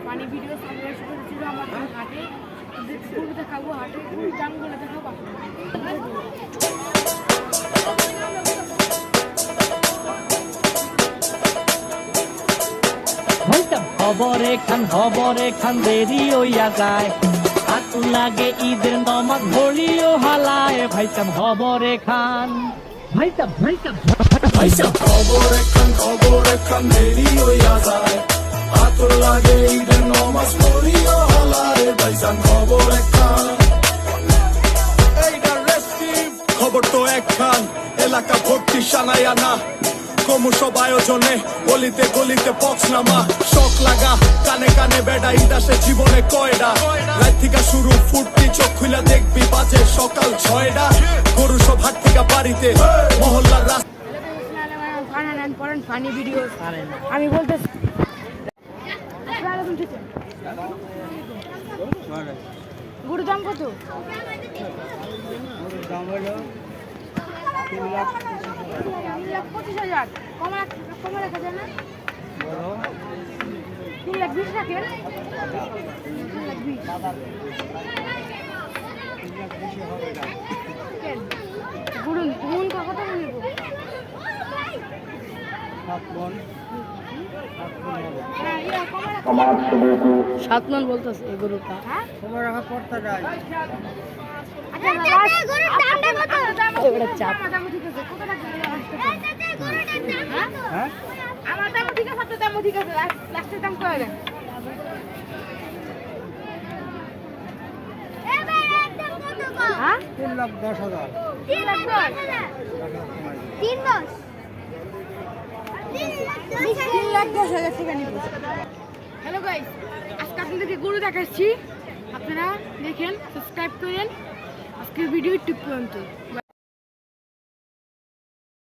পানি ভিডিও ছিল আমার হাটে দেখাবো হাটে দামগুলো দেখাবো খবরে খান দেরি হইয়া যায় হাত লাগে ঈদের নমাজ ভরিও হালায় ভাইসাব খবরে খান ভাইসাব খবরে খান দেরি হইয়া যায় হাত লাগে ঈদের নমাজ ভরিও হালায় ভাইসাব খবরে খান। এইটা রেস্টিভ খবর তো একখান এলাকা ভর্তি সানায়া না ক্রমশ আয়োজনে গলিতে গলিতে পক্স নামা শখ লাগা কানে কানে বেড়া ঈদ আসে জীবনে কয়ডা রাত থেকে শুরু ফুটতি চোখ খুলে দেখবি বাজে সকাল 6টা গরু সব হাট থেকে বাড়িতে মহল্লার ফানি ভিডিও আমি বলতেছি গরুর দাম কত? দাম হলো 3,25,000 কমা রাখা যায় না? 3,20,000 রাখেন। 3,20,000 গরুন মন কত বলবো? 7 মণ বলতেছে এই গরুটা কমা রাখা পড়তা যায় আমার দাম ঠিক আছে, আপনার দাম ঠিক আছে, লাস্টের দাম কত দেন? 3,10,000 3,10,000 টাকা নিব। হ্যালো গাইস, আজকে আপনাদেরকে গরু দেখাচ্ছি, আপনারা দেখেন, সাবস্ক্রাইব করেন। আজকের ভিডিও টিপ পর্যন্ত।